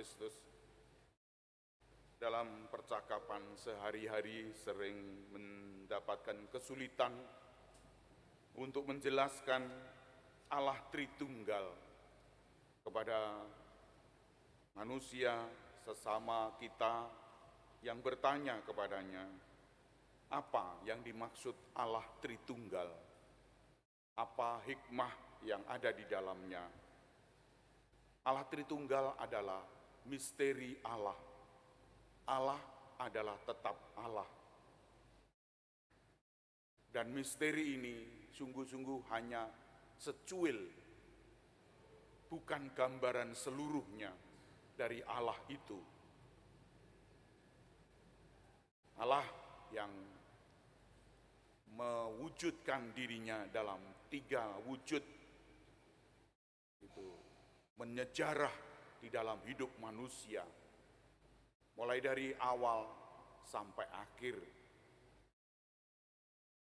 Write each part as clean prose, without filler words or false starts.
Kristus. Dalam percakapan sehari-hari sering mendapatkan kesulitan untuk menjelaskan Allah Tritunggal kepada manusia sesama kita yang bertanya kepadanya, apa yang dimaksud Allah Tritunggal? Apa hikmah yang ada di dalamnya? Allah Tritunggal adalah misteri Allah. Allah adalah tetap Allah. Dan misteri ini sungguh-sungguh hanya secuil, bukan gambaran seluruhnya dari Allah itu. Allah yang mewujudkan dirinya dalam 3 wujud itu menyejarah di dalam hidup manusia mulai dari awal sampai akhir.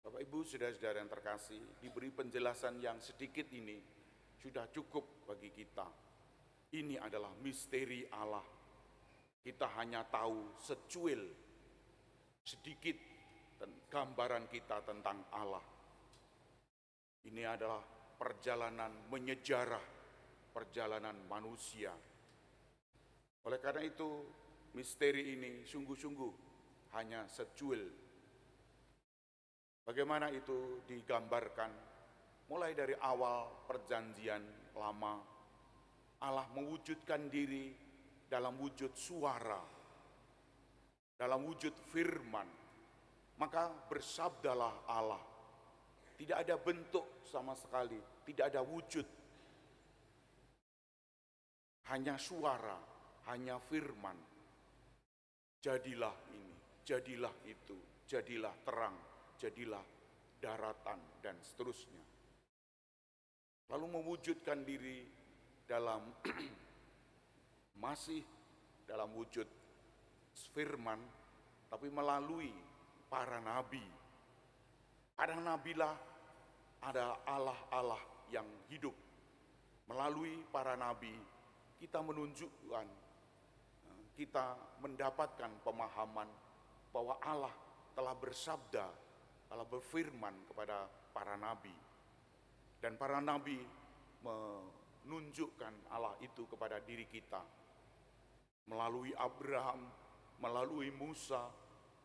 Bapak Ibu, saudara-saudara yang terkasih, diberi penjelasan yang sedikit ini sudah cukup bagi kita. Ini adalah misteri Allah. Kita hanya tahu secuil, sedikit gambaran kita tentang Allah. Ini adalah perjalanan menyejarah, perjalanan manusia. Oleh karena itu, misteri ini sungguh-sungguh hanya secuil. Bagaimana itu digambarkan? Mulai dari awal perjanjian lama, Allah mewujudkan diri dalam wujud suara, dalam wujud firman. Maka bersabdalah Allah. Tidak ada bentuk sama sekali, tidak ada wujud. Hanya suara, hanya firman. Jadilah ini, jadilah itu, jadilah terang, jadilah daratan, dan seterusnya. Lalu mewujudkan diri dalam masih dalam wujud firman, tapi melalui para nabi. Para nabilah ada Allah-Allah yang hidup. Melalui para nabi kita menunjukkan, kita mendapatkan pemahaman bahwa Allah telah bersabda, telah berfirman kepada para nabi. Dan para nabi menunjukkan Allah itu kepada diri kita. Melalui Abraham, melalui Musa,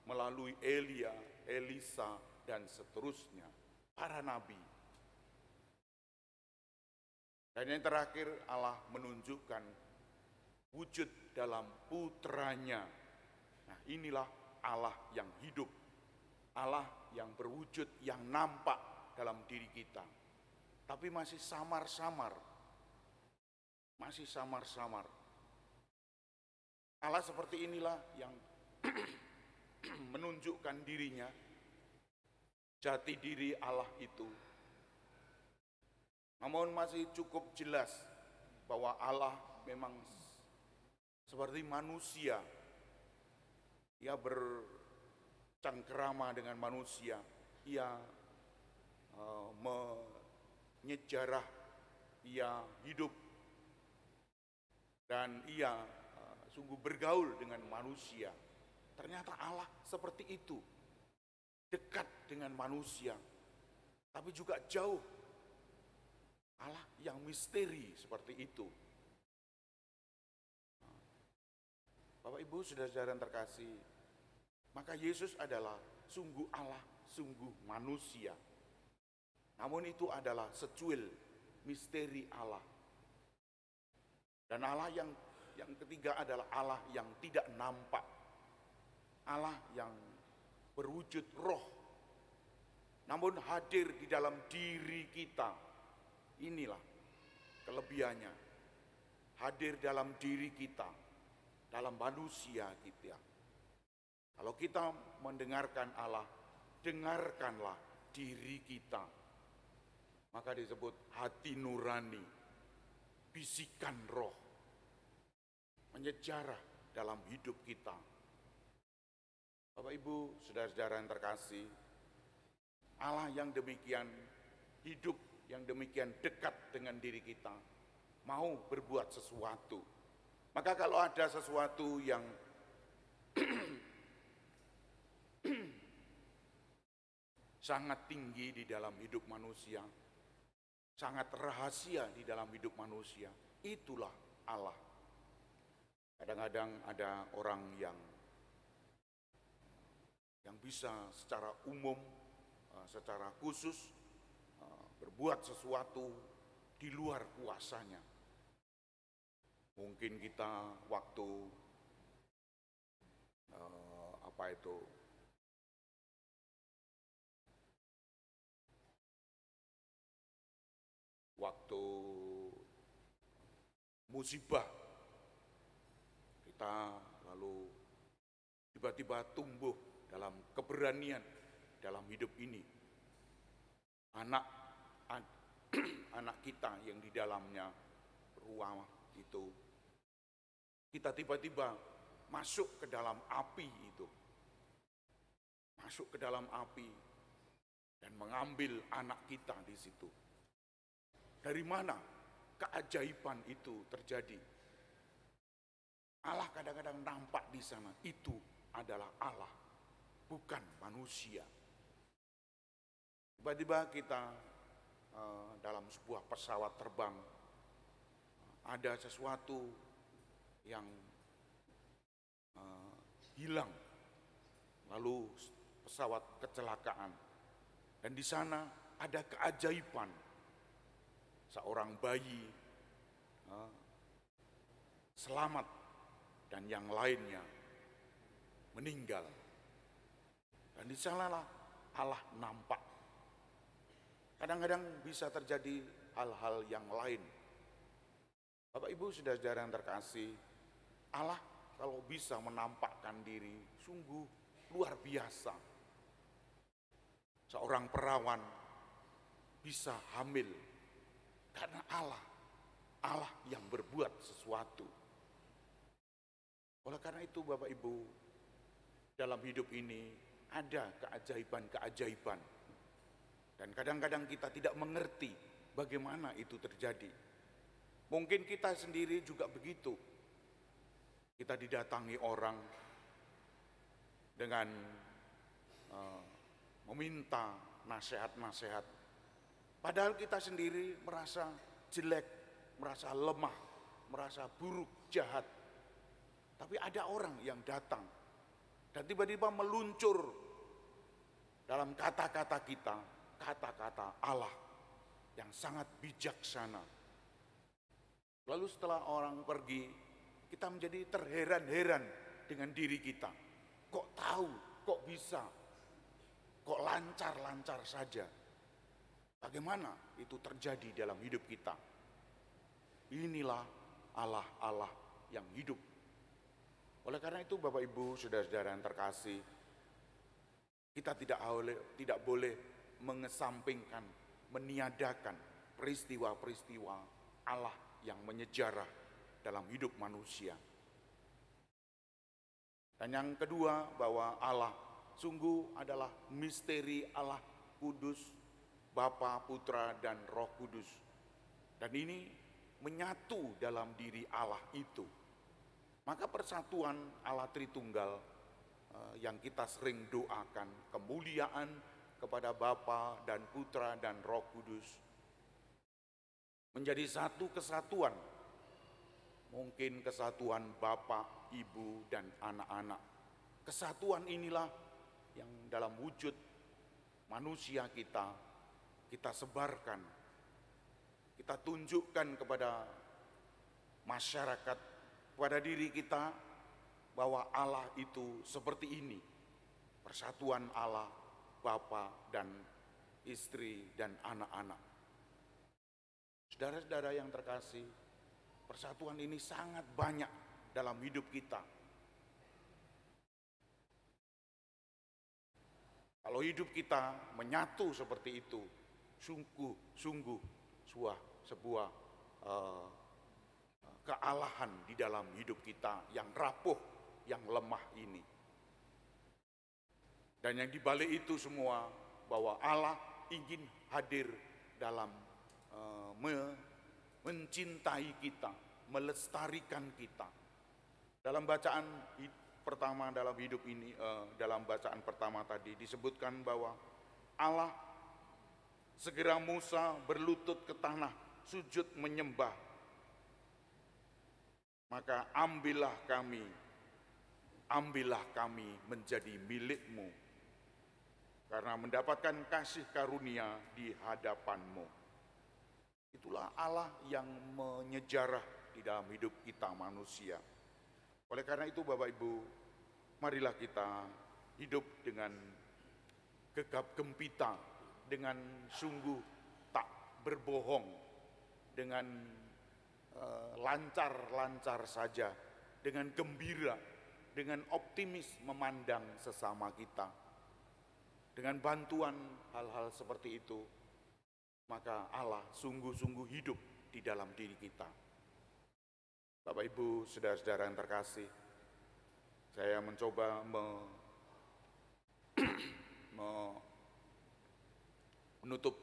melalui Elia, Elisa, dan seterusnya. Para nabi. Dan yang terakhir, Allah menunjukkan wujud dalam putranya. Nah, inilah Allah yang hidup. Allah yang berwujud, yang nampak dalam diri kita. Tapi masih samar-samar. Masih samar-samar. Allah seperti inilah yang menunjukkan dirinya. Jati diri Allah itu. Namun masih cukup jelas bahwa Allah memang seperti manusia. Ia bercengkerama dengan manusia. Ia menyejarah, ia hidup, dan ia sungguh bergaul dengan manusia. Ternyata Allah seperti itu. Dekat dengan manusia, tapi juga jauh. Allah yang misteri seperti itu. Bapak Ibu, saudara-saudara yang terkasih, maka Yesus adalah sungguh Allah, sungguh manusia. Namun itu adalah secuil misteri Allah. Dan Allah yang ketiga adalah Allah yang tidak nampak. Allah yang berwujud roh, namun hadir di dalam diri kita. Inilah kelebihannya, hadir dalam diri kita, dalam manusia kita. Kalau kita mendengarkan Allah, dengarkanlah diri kita. Maka disebut hati nurani, bisikan roh, menyejarah dalam hidup kita. Bapak Ibu, saudara-saudara yang terkasih, Allah yang demikian hidup, yang demikian dekat dengan diri kita, mau berbuat sesuatu. Maka kalau ada sesuatu yang sangat tinggi di dalam hidup manusia, sangat rahasia di dalam hidup manusia, itulah Allah. Kadang-kadang ada orang yang bisa secara umum, secara khusus berbuat sesuatu di luar kuasanya. Mungkin kita waktu waktu musibah, kita lalu tiba-tiba tumbuh dalam keberanian dalam hidup ini. Anak kita yang di dalamnya ruang itu, kita tiba-tiba masuk ke dalam api itu, masuk ke dalam api dan mengambil anak kita di situ. Dari mana keajaiban itu terjadi? Allah kadang-kadang nampak di sana. Itu adalah Allah, bukan manusia. Tiba-tiba kita dalam sebuah pesawat terbang, ada sesuatu yang hilang, lalu pesawat kecelakaan, dan di sana ada keajaiban. Seorang bayi selamat dan yang lainnya meninggal. Dan di sanalah Allah nampak. Kadang-kadang bisa terjadi hal-hal yang lain. Bapak Ibu saudara-saudara yang terkasih, Allah kalau bisa menampakkan diri sungguh luar biasa. Seorang perawan bisa hamil karena Allah yang berbuat sesuatu. Oleh karena itu Bapak Ibu, dalam hidup ini ada keajaiban-keajaiban. Dan kadang-kadang kita tidak mengerti bagaimana itu terjadi. Mungkin kita sendiri juga begitu. Kita didatangi orang dengan meminta nasihat-nasihat. Padahal kita sendiri merasa jelek, merasa lemah, merasa buruk, jahat. Tapi ada orang yang datang dan tiba-tiba meluncur dalam kata-kata kita, kata-kata Allah yang sangat bijaksana. Lalu setelah orang pergi, kita menjadi terheran-heran dengan diri kita. Kok tahu, kok bisa, kok lancar-lancar saja. Bagaimana itu terjadi dalam hidup kita? Inilah Allah yang hidup. Oleh karena itu Bapak Ibu saudara-saudara yang terkasih, kita tidak boleh mengesampingkan, meniadakan peristiwa-peristiwa Allah yang menyejarah dalam hidup manusia. Dan yang kedua, bahwa Allah sungguh adalah misteri Allah Kudus, Bapa, Putra, dan Roh Kudus. Dan ini menyatu dalam diri Allah itu. Maka persatuan Allah Tritunggal yang kita sering doakan, kemuliaan kepada Bapa dan Putra dan Roh Kudus, menjadi satu kesatuan. Mungkin kesatuan Bapa, Ibu, dan anak-anak. Kesatuan inilah yang dalam wujud manusia kita sebarkan, kita tunjukkan kepada masyarakat, kepada diri kita, bahwa Allah itu seperti ini. Persatuan Allah, Bapa dan istri dan anak-anak. Saudara-saudara yang terkasih, persatuan ini sangat banyak dalam hidup kita. Kalau hidup kita menyatu seperti itu, sungguh sebuah kealahan di dalam hidup kita yang rapuh, yang lemah ini. Dan yang dibalik itu semua, bahwa Allah ingin hadir dalam mencintai kita, melestarikan kita, Dalam bacaan pertama dalam hidup ini, dalam bacaan pertama tadi disebutkan bahwa Allah segera Musa berlutut ke tanah, sujud menyembah. Maka ambillah kami menjadi milikmu, karena mendapatkan kasih karunia di hadapanmu. Itulah Allah yang menyejarah di dalam hidup kita manusia. Oleh karena itu Bapak Ibu, marilah kita hidup dengan gegap gempita, dengan sungguh tak berbohong, dengan lancar-lancar saja, dengan gembira, dengan optimis memandang sesama kita. Dengan bantuan hal-hal seperti itu, maka Allah sungguh-sungguh hidup di dalam diri kita. Bapak Ibu, saudara-saudara yang terkasih, saya mencoba menutup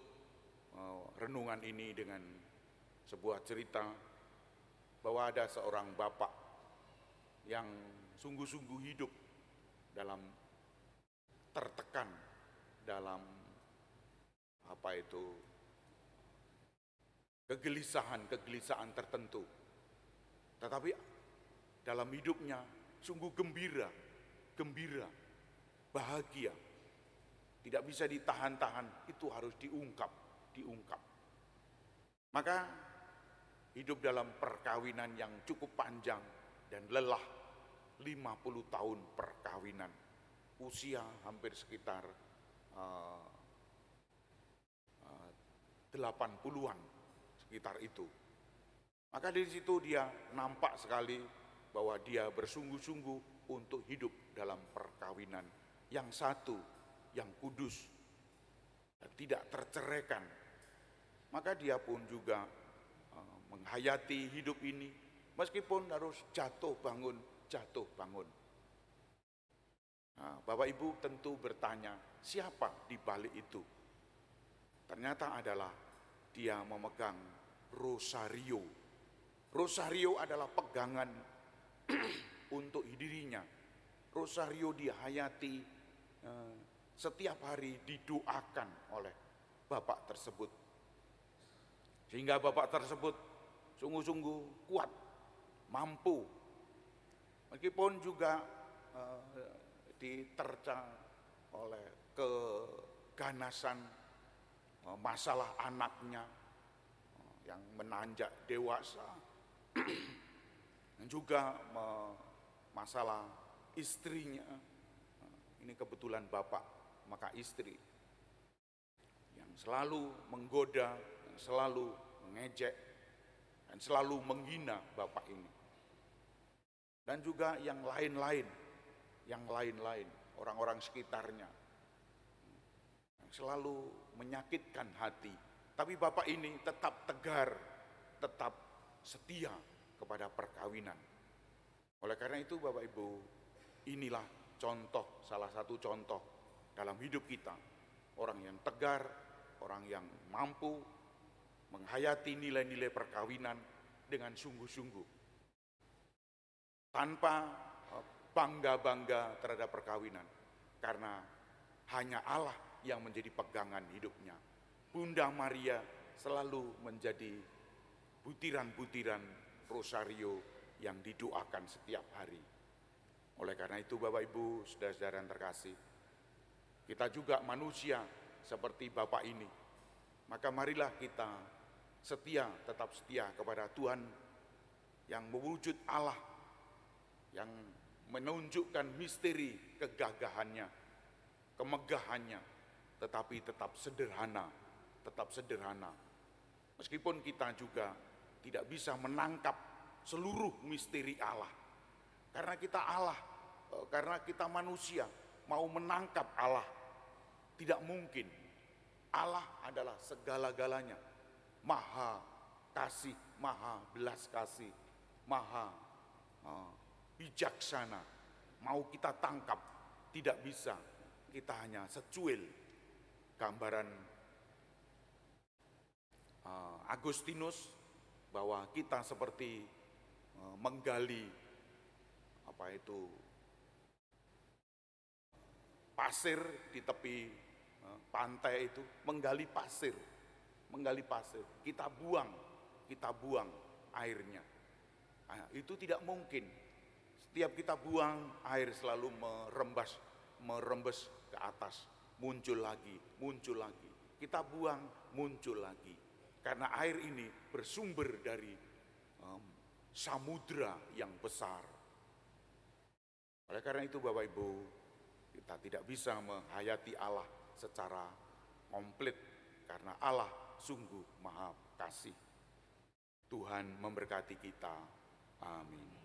renungan ini dengan sebuah cerita bahwa ada seorang bapak yang sungguh-sungguh hidup dalam tertekan, dalam kegelisahan tertentu. Tetapi dalam hidupnya sungguh gembira, bahagia. Tidak bisa ditahan-tahan, itu harus diungkap. Maka hidup dalam perkawinan yang cukup panjang dan lelah, 50 tahun perkawinan, usia hampir sekitar 80-an, sekitar itu. Maka dari situ dia nampak sekali bahwa dia bersungguh-sungguh untuk hidup dalam perkawinan yang satu, yang kudus, dan tidak terceraikan. Maka dia pun juga menghayati hidup ini, meskipun harus jatuh bangun. Nah, Bapak Ibu tentu bertanya, siapa di balik itu? Ternyata adalah dia memegang rosario. Rosario adalah pegangan untuk dirinya. Rosario dihayati setiap hari, didoakan oleh bapak tersebut. Sehingga bapak tersebut sungguh-sungguh kuat, mampu. Meskipun juga diterca oleh keganasan masalah anaknya yang menanjak dewasa, dan juga masalah istrinya. Ini kebetulan bapak, maka istri yang selalu menggoda, yang selalu mengejek, dan selalu menghina bapak ini. Dan juga yang lain-lain, orang-orang sekitarnya yang selalu menyakitkan hati. Tapi bapak ini tetap tegar, tetap setia kepada perkawinan. Oleh karena itu Bapak Ibu, inilah contoh, salah satu contoh dalam hidup kita. Orang yang tegar, orang yang mampu menghayati nilai-nilai perkawinan dengan sungguh-sungguh. Tanpa bangga-bangga terhadap perkawinan. Karena hanya Allah yang menjadi pegangan hidupnya. Bunda Maria selalu menjadi butiran-butiran rosario yang didoakan setiap hari. Oleh karena itu Bapak Ibu, saudara-saudara yang terkasih, kita juga manusia seperti Bapak ini. Maka marilah kita setia, tetap setia kepada Tuhan yang mewujud Allah, yang menunjukkan misteri kegagahannya, kemegahannya, tetapi tetap sederhana. Meskipun kita juga tidak bisa menangkap seluruh misteri Allah. Karena kita Allah, karena kita manusia, mau menangkap Allah, tidak mungkin. Allah adalah segala-galanya, maha kasih, maha belas kasih, maha bijaksana. Mau kita tangkap, tidak bisa. Kita hanya secuil gambaran Agustinus bahwa kita seperti menggali pasir di tepi pantai itu, menggali pasir, kita buang airnya. Nah, itu tidak mungkin. Setiap kita buang, air selalu merembes ke atas, muncul lagi. Kita buang, muncul lagi. Karena air ini bersumber dari samudra yang besar. Oleh karena itu Bapak Ibu, kita tidak bisa menghayati Allah secara komplit karena Allah sungguh maha kasih. Tuhan memberkati kita. Amin.